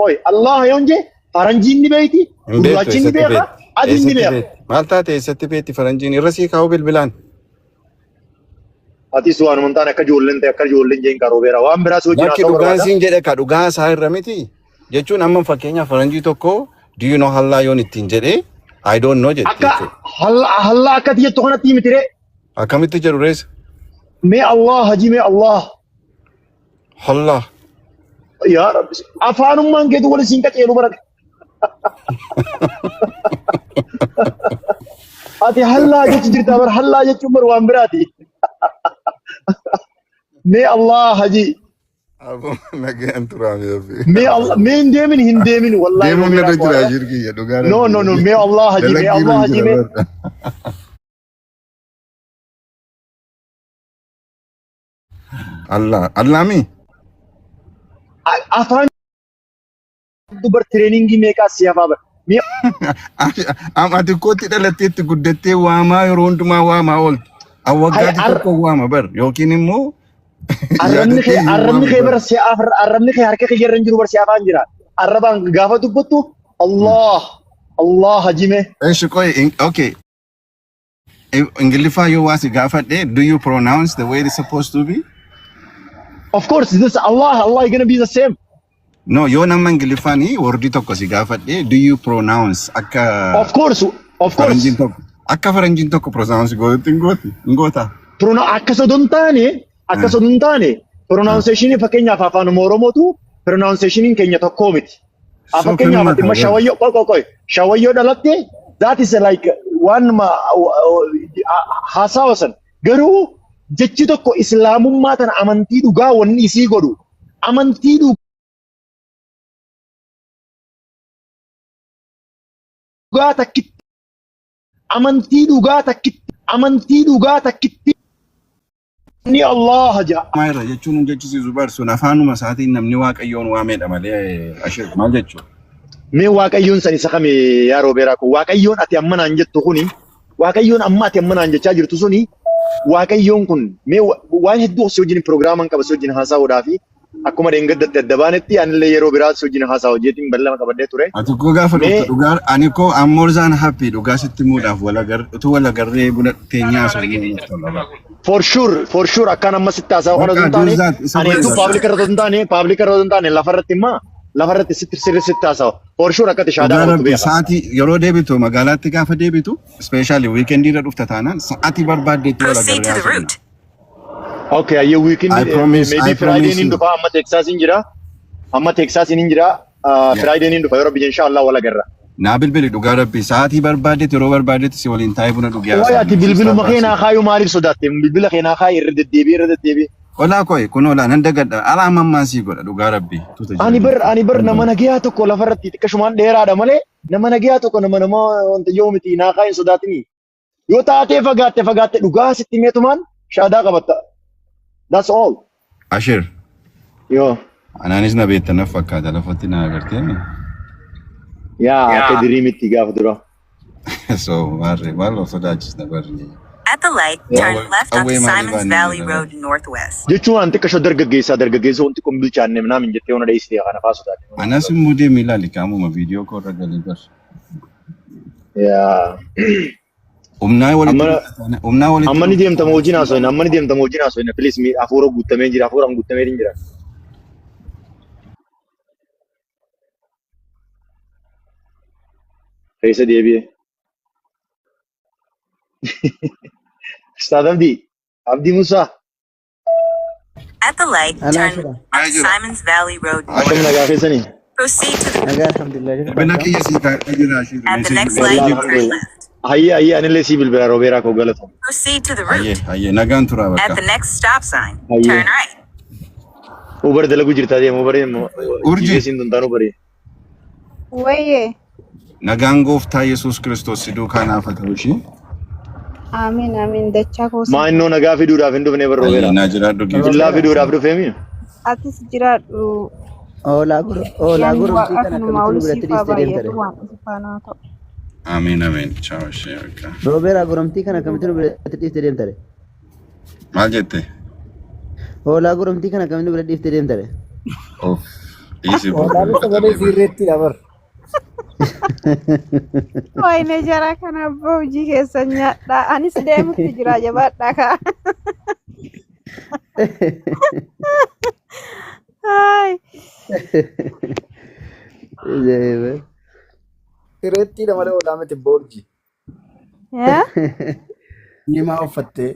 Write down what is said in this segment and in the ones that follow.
Oi, Allah yonje faranjiin ni beeyti, gurraachiin ni beeka, adiin ni beeka. Maal taate eessatti beekti faranjiin irra sii kaa'u bilbilaan. Ati su'aan amantaan akka ijoolleen jeen qaroo beera waan biraa soo Bakki dhugaan siin jedhe ka dhugaa isaa irra miti jechuun amma fakkeenyaaf faranjii tokko do you know hallaa yoon ittiin jedhee I don't know jettee. Akka hallaa akkati jettu kanatti miti ree. Akkamitti jedhu rees? Mee Allah haji mee Allah. Hallaa. Yaa Rabbi afaanummaan keetu wal siin qaceelu barate. Ati hallaa jechu jirta bar hallaa jechuun bar waan biraati. May Allah haji. Abu nagaan turaami yafi. May Allah may hindeemin wallahi. Deemun na jira jirki ya dhugaa. No may Allah haji may Allah haji may. Allah mi. Afaan dubar training meeqa siyaafaa bar. Ati kooti dhalateetti guddattee waamaa yeroo hundumaa waamaa ooltu. Awwaggaati tokko waama bar yookiin immoo arrabni kee bar siyaaf arrabni kee harka kee irra jiru bar siyaafaan jira. Arrabaan gaafa dubbattu Allah hajime. Eesh qoy okay. Ingiliffaa yoo waasi gaafadhe do you pronounce the way it's supposed to be? Of course this Allah is going to be the same. No, yoo nama Ingiliffaani wordii tokko si gaafadhe do you pronounce akka Of course. Akka faranjiin tokko pronounce goota. Akka sodon taane pronunciation fakkeenyaaf afaan Oromootu pronunciation keenya tokko miti. Fakkeenyaaf dhimma shawayyoo dhalatte that is like one haasawasan garuu jechi tokko islaamummaa tana amantii dhugaa wanni isii godhu amantii dhugaa takkitti ni Allah jaa. Maayirra jechuun jechisiisu barsuun afaanuma isaatiin namni waaqayyoon waameedha malee ashir maal jechuudha. Mee waaqayyoon san isa kame yaa Roobeeraa kun waaqayyoon ati ammanaan jettu kuni waaqayyoon amma ati ammanaan jechaa jirtu suni waaqayyoon kun mee waan hedduu si wajjin pirogiraaman qaba si wajjin haasa'uudhaa fi akkuma dheengaddatte adda baanetti anillee yeroo biraa si wajjin haasa'u hojjetiin bal'ama qabadhee ture. Ati koo gaafa dhuftu dhugaa ani koo ammorzaan happy dhugaa sitti muudhaaf utuu walagarree buna teenyaa sun. For sure akkaan amma sitti haasa'u kana sun taane ani hedduu paablika irra sun taane lafarratti immaa lafarratti sirriitti haasa'u. For sure akkati shaadaa qabatu beeka. Sa'aatii yeroo deebitu magaalaatti gaafa deebitu especially weekendii irra dhufta taanaan sa'aatii barbaaddeetti walagarree haasa'u. Okay, ayo weekend maybe Friday in dufa amma Texas in jira Friday in dufa yoro bi inshallah wala garra na bilbil dhugaa rabbi saati barbaadde yeroo barbaadde si waliin taa'ee buna dhugaa waayati bilbilu makeena kaayu maaliif sodatte bilbila keena kaay irra deddeebi wala koy kunola nan dagadda ala mamma si godha dhugaa rabbi ani bar nama nagiyaa tokko lafarratti xiqqashumaan dheeraadha malee nama nagiyaa tokko nama wanta yoo miti naa kaayin sodaatini yoo taatee fagaatte dhugaa sitti meetumaan shaadaa qabatta. That's all. Ashir. Yo. Anaanis na beektanaaf fakkaata lafatti na agartee. Yaa akka diriimitti gaafa dura. So maal sodaachisna barri. At the light, turn left onto Simons Valley Road Northwest. Jechuun wanti akka dargaggeessa wanti kun bilchaanne naam hin jettee ona dheessitee kana faa sodaate. Anas immoo deemee ilaali qaamuma viidiyoo koo irra galii bar. Yaa. Amma ni deemtama wajjin haasofna please mi hafuuraan guutamee jira. Reessa deebi'e. Ustaad Abdii Musaa. At the light, turn left Simons Valley Road Akkam nagaa keessanii. Proceed to the alhamdulillah. at the next light, turn left. Hayya anillee si bilbila Roobeeraa koo galatu. Proceed to the route. Hayye nagaan tura bakka. At the next stop sign, turn right. Uber dalagu jirta deemu Uber Urji siin duntaan Uber. Wayye. Nagaan gooftaa Yesuus Kiristoos siduu kanaaf haa ta'u ishee. Amiin dachaa koo. Maa innoo nagaa fiduudhaaf hin dhufne bar Roobeeraa. Na jiraadhu Billaa fiduudhaaf dhufeemi. Atis jiraadhu. Oolaa guru Akkanuma olisiif baay'eetu waan isifaanaa ta'u. Amin. Ciao sheka. Roobeeraa goromtii kana akkamitti nu biratti dhiiftee deemtare? Maal jette? Oolaa goromtii kana akkamitti nu biratti dhiiftee deemtare? Easy. Olaani sagalee sirreetti dabar. Wayne jara kana abbaa hojii keessa nyaadha. Anis deemutti jira jabaadha kaa. Hai. Sirreetti malee olaamete boorji. Ya? Nimaa uffattee.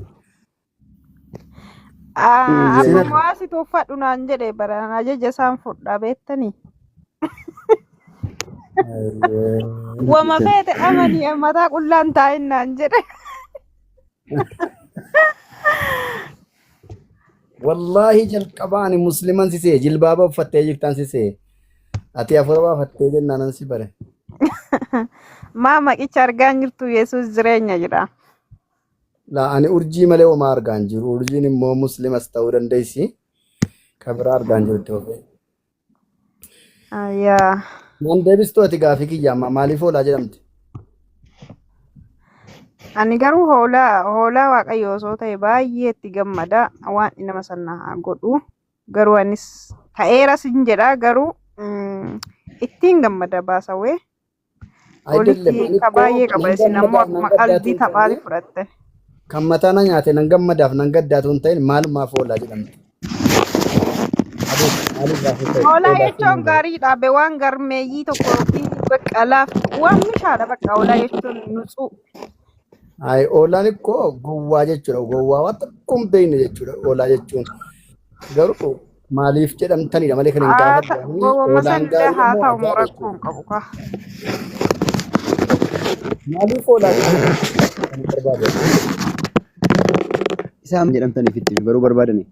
Amma waasi tuuffadhu naan jedhe baraan ajaja isaan fudhaa beektanii. Wama feete amanii mataa qullaan taa'in naan jedhe. Wallahi jalqabaani musliman sisee jilbaaba uffattee jirtan sisee. Ati afuraba uffattee jennaan si bare. Maa maqicha argaan jirtu Yesuus jireenya jedha. La ani urjii malee homaa argaan jiru. Urjiin immoo muslimas ta'uu dandeessi. Kan biraa argaan jirtu ofe. Ayyaa. Naan deebistuu ati gaafii kiyyaa maaliif oolaa jedhamti? Ani garuu hoolaa waaqayyoo osoo ta'e baay'ee itti gammada. Waan nama sana godhu. Garuu anis ta'eeras hin jedha garuu ittiin gammada baasawee. Olitti baay'ee qaba isin ammoo akkuma qalbii taphaati fudhatte. Kan mataana nyaate nan gammadaaf nan gaddaatu hin ta'in maalumaaf oolaa jedhamti. Hoolaa jechuun gaarii dhaabe waan garmeeyyii tokko baqqalaaf waan mishaadha bakka hoolaa jechuun nutsuu. Ay oolaan ikkoo gowwaa jechuudha. Gowwaa waan tokkoon beekne jechuudha oolaa jechuun. Garuu maaliif jedhamtanidha malee kan hin gaafadhu. Gowwaa sanillee haa ta'u rakkoon qabu kaa. Maaliif oolaa jedhamtan? Isaan jedhamtaniif itti baruu barbaadani.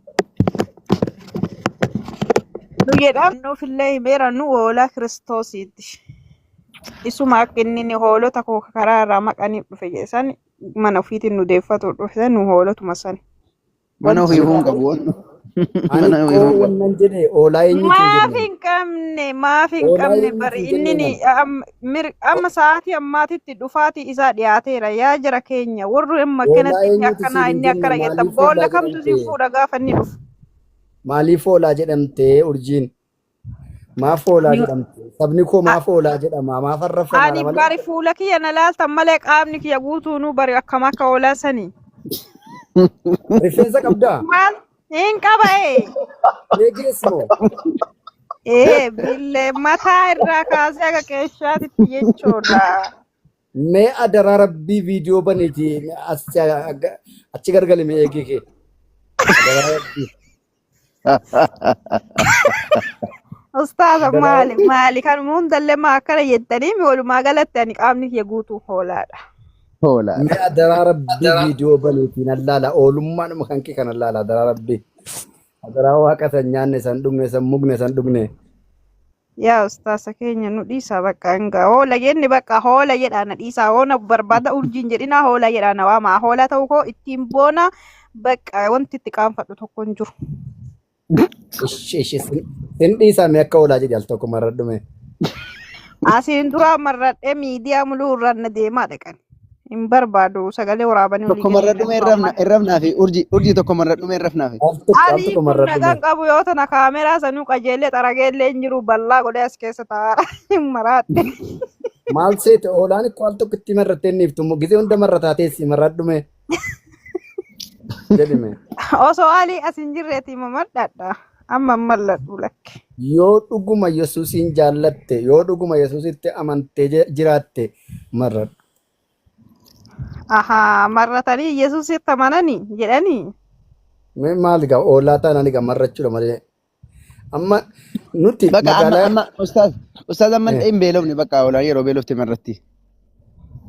Nu jedhamnuufillee himeera nu hoolaa Kiristoosiiti. Isuma akka inni hoolota karaa irraa maqaniif dhufe jedhan mana ofiitiin nu deeffatu dhufe nu hoolotuma sani. Mana ofii hin qabu. Ani koo wannan jedhe oolaa eenyutu jenne? Maaf hin qabne bari inni amma sa'aatii ammaatitti dhufaatii isaa dhiyaateera yaa jara keenya warri amma kanatti akkana inni akkana jedhan boolla kamtu si fuudha gaafa inni dhufu. Maaliif oolaa jedhamtee urjiin? Maaf oolaa jedhamte? Sabni koo maaf oolaa jedhama? Maaf arrafama? Ani bari fuula kiyya na laaltan malee qaamni kiyya guutuunuu bari akkam akka oolaa sanii. Rifeensa qabdaa? Maal? Hin qaba Leegireesmoo? Billee mataa irraa kaasee akka keessaatitti jechuudha. Mee adaraa rabbii viidiyoo baneeti achi gargali mee eegee kee. Ustaaza maali kan hundallee maa akkana jettanii walumaa galatti ani qaamni kiyya guutuu hoolaadha. Hoolaa. Mee adaraa rabbii viidiyoo baneetiin allaala oolummaadhuma kan kee kan allaala adaraa rabbii. Adaraa waaqa san nyaanne san dhugne san mugne san dhugne. Yaa ustaasa keenya nu dhiisaa bakka hanga hoola jenne bakka hoola jedhaa na dhiisaa hoona barbaada urjiin jedhina hoola jedhaa na waamaa hoola ta'uu koo ittiin boona bakka wanti itti qaanfadhu tokko hin jiru. Sin dhiisaa mee akka hoolaa jedhi al tokko marradhume. Asiin dura marradhee miidiyaa muluu irraan na deemaa dhaqan. Hin barbaadu sagalee waraabanii tokko marradhume irrafnaa fi urjii tokko marradhume irrafnaa fi. Ani nagaan qabu yoo tana kaameraa sanuu qajeellee xarageellee hin jiru bal'aa godhee as keessa taa'aadha. Hin maraadhe. Maal seete hoolaan ikkoo al tokko itti marrattee niiftu gisee hunda marrataa teessi marradhume. Jedhime. Osoo alii as hin jirreeti mamadhaadha. Amma malladhu lakke. Yoo dhuguma Yesuusin jaallatte yoo dhuguma Yesuusitti amantee jiraatte marradhu. Aha, marratanii Yesuusitti amananii jedhanii. Mee maal gaa oolaa taanaan egaa marrachuudha malee. Amma nuti magaalaa amma ustaaz amma hin beelofne bakka oolaa yeroo beelofte marratti.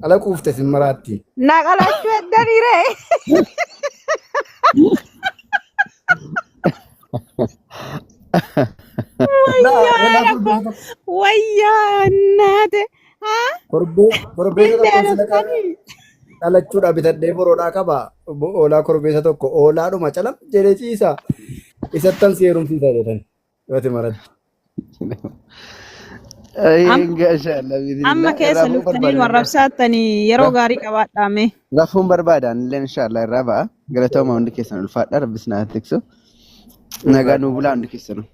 Ala quufte sin maraatti. Na qalachuu eddanii ree. Wayyaa naate. Dhalachuudha bitadhee boroodhaa qaba. Oolaa korbeessa tokko oolaadhuma calam jedhee ciisa. Isattan si heerumsiisa jedhan. Yooti maratti. Amma keessa luftanii warrabsaattanii yeroo gaarii qabaadhaame. Gaafuun barbaadan illee inshaallah irraa ba'a. Galatooma hundi keessan ulfaadha rabbis na tiksu. Nagaa nuu bulaa hundi keessanuu.